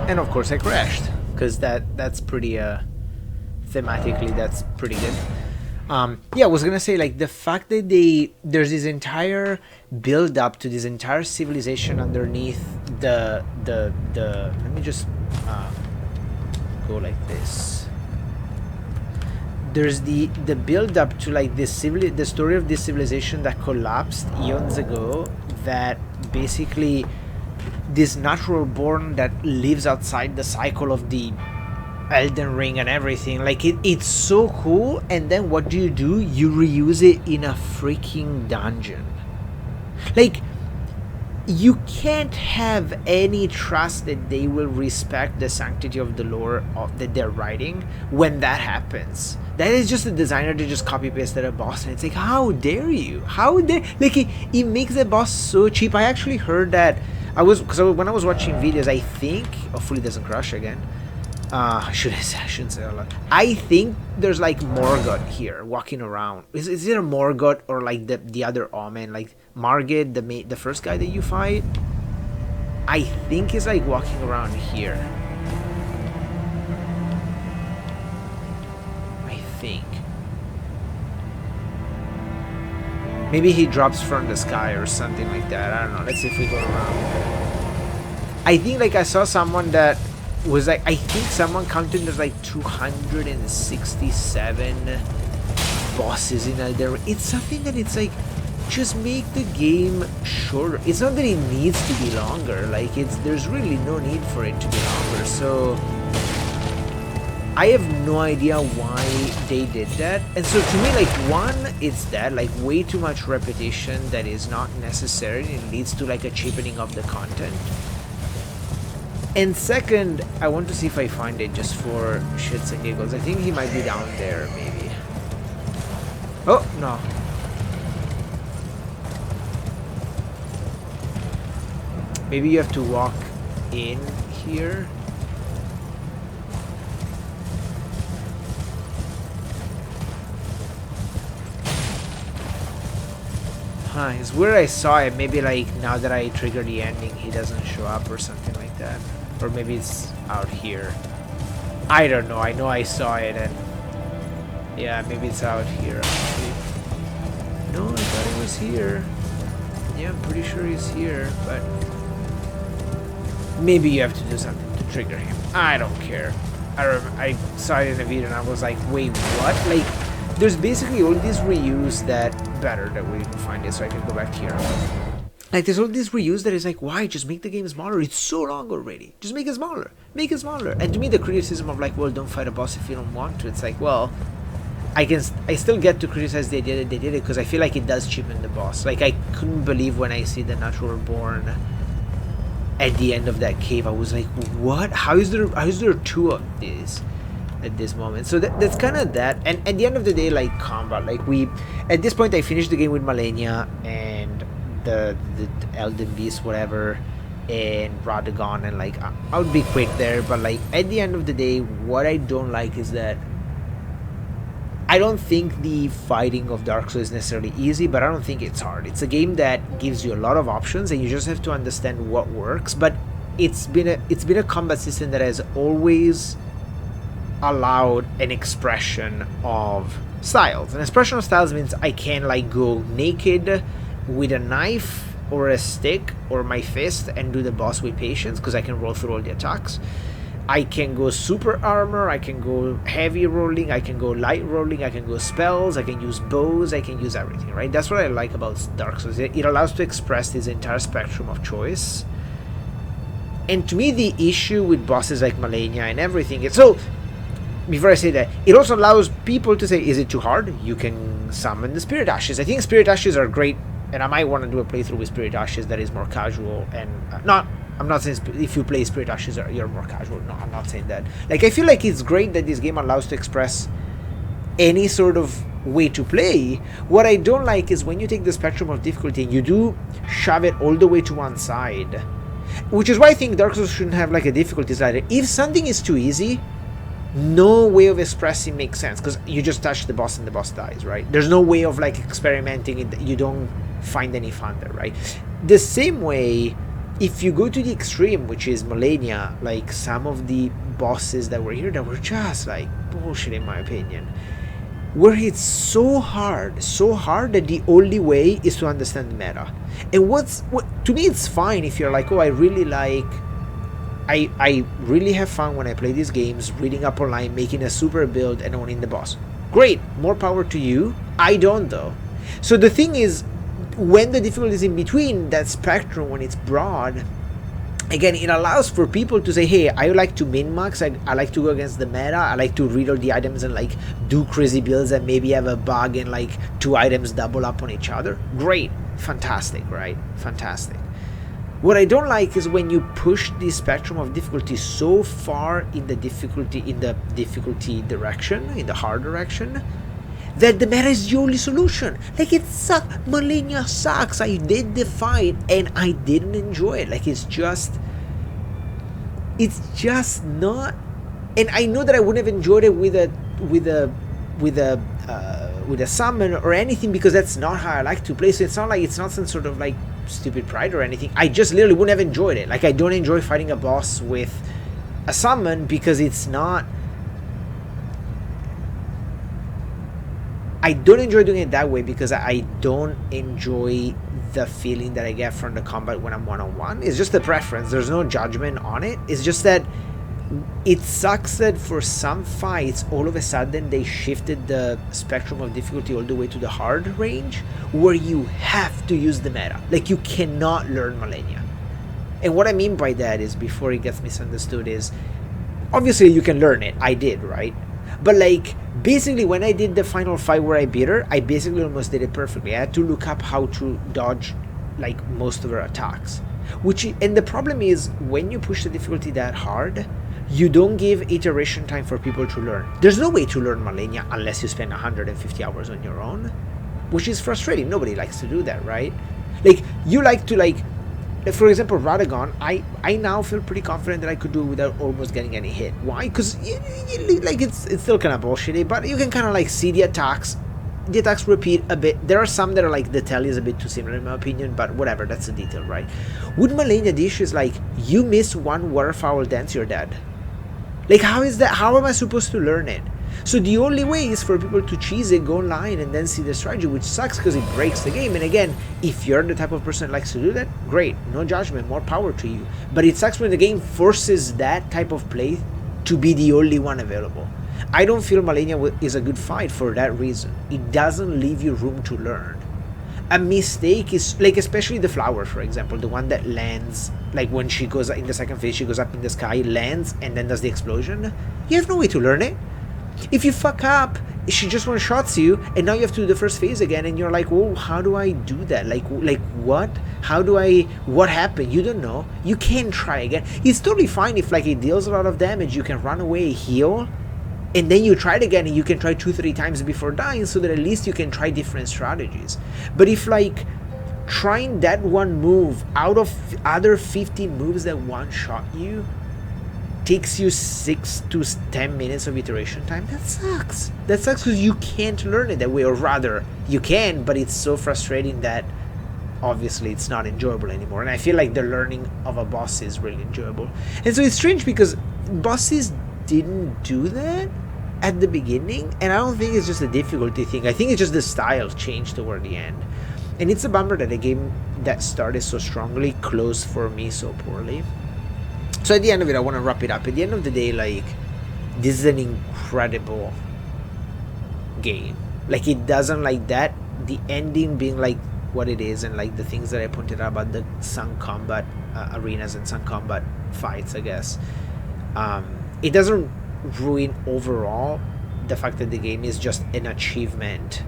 And of course I crashed, because that's pretty thematically that's pretty good. Yeah, I was gonna say, like, the fact that there's this entire build up to this entire civilization underneath the let me just go like this. There's the build up to, like, the story of this civilization that collapsed eons ago, that basically this natural born that lives outside the cycle of the Elden Ring and everything. Like, it's so cool. And then what do? You reuse it in a freaking dungeon. Like, you can't have any trust that they will respect the sanctity of the lore that they're writing when that happens. That is just a designer to just copy pasted a boss, and it's like, how dare you? How dare? Like, it makes the boss so cheap. I actually heard that because when I was watching videos, I think, hopefully it doesn't crash again. I shouldn't say a lot. I think there's, like, Morgoth here walking around. Is it a Morgoth or, like, the other Omen, like Margit, the first guy that you fight? I think he's, like, walking around here. I think. Maybe he drops from the sky or something like that. I don't know. Let's see if we go around. I think, like, I saw someone that was like, I think someone counted there's like 267 bosses in Elden Ring. It's something that it's like, just make the game shorter. It's not that it needs to be longer. Like, there's really no need for it to be longer. So I have no idea why they did that. And so to me, like, one, it's that, like, way too much repetition that is not necessary. It leads to, like, a cheapening of the content. And second, I want to see if I find it just for shits and giggles. I think he might be down there, maybe. Oh, no. Maybe you have to walk in here. Huh, it's where I saw it. Maybe, like, now that I trigger the ending, he doesn't show up or something like that. Or maybe it's out here. I don't know. I know I saw it, and yeah, maybe it's out here, actually. No, I thought it was here. Yeah, I'm pretty sure he's here, but maybe you have to do something to trigger him. I don't care. I saw it in a video and I was like, wait, what? Like, there's basically all these reuse that better that we can find it, so I can go back here. Like, there's all this reuse that is like, why? Just make the game smaller. It's so long already. Just make it smaller. Make it smaller. And to me, the criticism of, like, well, don't fight a boss if you don't want to. It's like, well, I still get to criticize the idea that they did it because I feel like it does cheapen the boss. Like, I couldn't believe when I see the Natural Born at the end of that cave. I was like, what? How is there two of these at this moment? So that's kind of that. And at the end of the day, like, combat. Like, at this point, I finished the game with Malenia and the Elden Beast, whatever, and Radagon, and, like, I would be quick there, but, like, at the end of the day, what I don't like is that I don't think the fighting of Dark Souls is necessarily easy, but I don't think it's hard. It's a game that gives you a lot of options, and you just have to understand what works. But it's been a combat system that has always allowed an expression of styles. An expression of styles means I can, like, go naked with a knife or a stick or my fist and do the boss with patience because I can roll through all the attacks. I can go super armor, I can go heavy rolling, I can go light rolling, I can go spells, I can use bows, I can use everything, right? That's what I like about Dark Souls. It allows to express this entire spectrum of choice. And to me, the issue with bosses like Malenia and everything is... So, before I say that, it also allows people to say, is it too hard? You can summon the Spirit Ashes. I think Spirit Ashes are great, and I might want to do a playthrough with Spirit Ashes that is more casual and I'm not saying if you play Spirit Ashes you're more casual. No, I'm not saying that. Like, I feel like it's great that this game allows to express any sort of way to play. What I don't like is when you take the spectrum of difficulty and you do shove it all the way to one side. Which is why I think Dark Souls shouldn't have, like, a difficulty slider. If something is too easy, no way of expressing makes sense, because you just touch the boss and the boss dies, right? There's no way of, like, experimenting. You don't find any fun there, right? The same way if you go to the extreme, which is Millennia, like some of the bosses that were here that were just like bullshit in my opinion, where it's so hard that the only way is to understand the meta. And what to me it's fine if you're like, oh, I really like, I really have fun when I play these games, reading up online, making a super build and owning the boss. Great, more power to you. I don't though. So the thing is, when the difficulty is in between that spectrum, when it's broad, again, it allows for people to say, hey, I like to min-max, I like to go against the meta, I like to read all the items and like do crazy builds and maybe have a bug and like 2 items double up on each other. Great, fantastic, right? Fantastic. What I don't like is when you push the spectrum of difficulty so far in the difficulty direction, in the hard direction, that the meta is the only solution. Like, it sucks. Millennia sucks. I did the fight and I didn't enjoy it. Like, it's just not. And I know that I wouldn't have enjoyed it with a summon or anything, because that's not how I like to play. So it's not some sort of like stupid pride or anything. I just literally wouldn't have enjoyed it. Like, I don't enjoy fighting a boss with a summon because it's not. I don't enjoy doing it that way because I don't enjoy the feeling that I get from the combat when I'm one-on-one. It's just a preference. There's no judgment on it. It's just that it sucks that for some fights, all of a sudden they shifted the spectrum of difficulty all the way to the hard range, where you have to use the meta. Like, you cannot learn Millennia. And what I mean by that is, before it gets misunderstood, is obviously you can learn it. I did, right? But like, basically when I did the final fight where I beat her, I basically almost did it perfectly. I had to look up how to dodge like most of her attacks. And the problem is, when you push the difficulty that hard, you don't give iteration time for people to learn. There's no way to learn Millennia unless you spend 150 hours on your own, which is frustrating. Nobody likes to do that, right? Like, you like to like, for example, Radagon, I now feel pretty confident that I could do it without almost getting any hit. Why? Because like it's still kind of bullshitty, but you can kind of like see the attacks. The attacks repeat a bit. There are some that are like, the tally is a bit too similar in my opinion, but whatever, that's a detail, right? With Millennia, the issue is like, you miss one waterfowl dance, you're dead. Like, how is that? How am I supposed to learn it? So the only way is for people to cheese it, go online, and then see the strategy, which sucks because it breaks the game. And again, if you're the type of person that likes to do that, great, no judgment, more power to you. But it sucks when the game forces that type of play to be the only one available. I don't feel Millennia is a good fight for that reason. It doesn't leave you room to learn. A mistake is, like, especially the flower, for example, the one that lands, like when she goes in the second phase, she goes up in the sky, lands, and then does the explosion. You have no way to learn it. If you fuck up, she just one-shots you, and now you have to do the first phase again, and you're like, whoa, how do I do that? Like what? What happened? You don't know. You can try again. It's totally fine if, like, it deals a lot of damage, you can run away, heal, and then you try it again, and you can try 2-3 times before dying, so that at least you can try different strategies. But if, like, trying that one move out of other 50 moves that one-shot you takes you 6 to 10 minutes of iteration time, that sucks. That sucks because you can't learn it that way, or rather, you can, but it's so frustrating that obviously it's not enjoyable anymore. And I feel like the learning of a boss is really enjoyable. And so it's strange because bosses didn't do that at the beginning, and I don't think it's just a difficulty thing. I think it's just the style changed toward the end. And it's a bummer that a game that started so strongly closed for me so poorly. So at the end of it, I want to wrap it up. At the end of the day, like, this is an incredible game. Like, it doesn't, like, that, the ending being like what it is, and like the things that I pointed out about the Sun Combat arenas and Sun Combat fights, I guess. It doesn't ruin overall the fact that the game is just an achievement.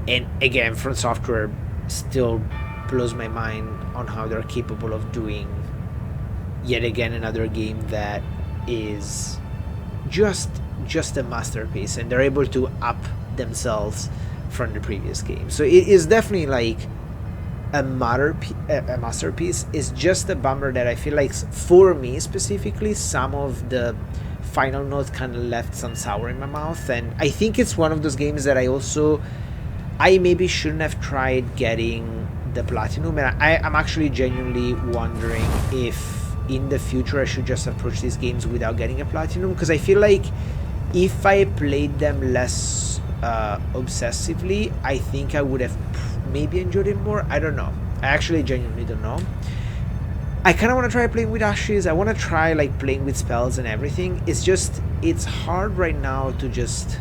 And again, From Software still blows my mind on how they're capable of doing yet again another game that is just a masterpiece, and they're able to up themselves from the previous game. So it is definitely like a masterpiece. It's just a bummer that I feel like, for me specifically, some of the final notes kind of left some sour in my mouth. And I think it's one of those games that I maybe shouldn't have tried getting the platinum, and I'm actually genuinely wondering if in the future I should just approach these games without getting a platinum, because I feel like if I played them less obsessively, I think I would have maybe enjoyed it more. I don't know. I actually genuinely don't know. I kind of want to try playing with ashes. I want to try like playing with spells and everything. It's just, it's hard right now to just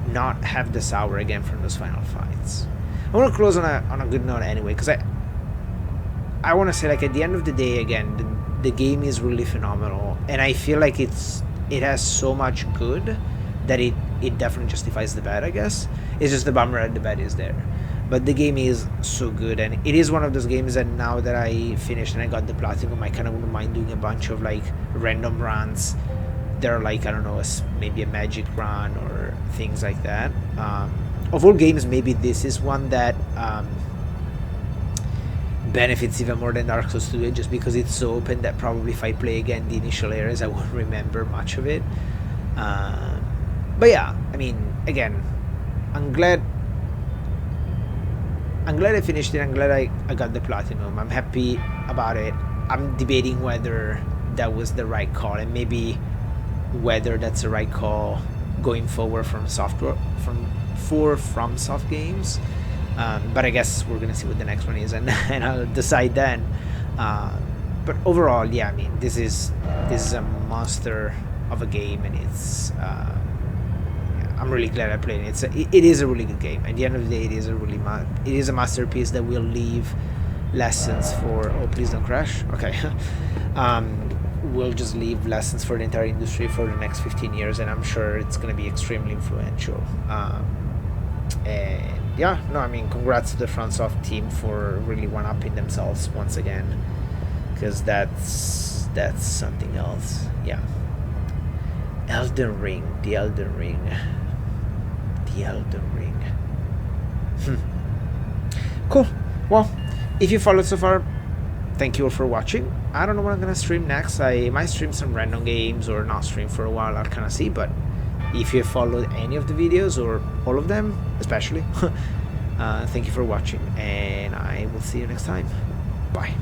not have the sour again from those final fights. I want to close on a good note anyway, because I want to say, like, at the end of the day, again, the game is really phenomenal, and I feel like it has so much good that it definitely justifies the bet, I guess. It's just the bummer that the bet is there. But the game is so good, and it is one of those games that now that I finished and I got the platinum, I kind of wouldn't mind doing a bunch of like random runs. They're like, I don't know, maybe a magic run or things like that. Of all games, maybe this is one that benefits even more than Dark Souls 2, just because it's so open that probably if I play again the initial areas, I won't remember much of it. But yeah, I mean, again, I'm glad I finished it. I'm glad I got the platinum. I'm happy about it. I'm debating whether that was the right call, and maybe whether that's the right call going forward from soft games. But I guess we're gonna see what the next one is, and I'll decide then. But overall, yeah, I mean, this is a monster of a game, and it's I'm really glad I played it. It is a really good game. At the end of the day, it is a masterpiece that will leave lessons for. Oh, please don't crash. Okay. Will just leave lessons for the entire industry for the next 15 years, and I'm sure it's going to be extremely influential. And yeah, no, I mean, congrats to the FromSoft team for really one-upping themselves once again, because that's something else. Yeah. Elden Ring. Cool. Well, if you followed so far, thank you all for watching. I don't know what I'm gonna stream next. I might stream some random games or not stream for a while. I'll kind of see. But if you followed any of the videos or all of them, especially, thank you for watching, and I will see you next time. Bye.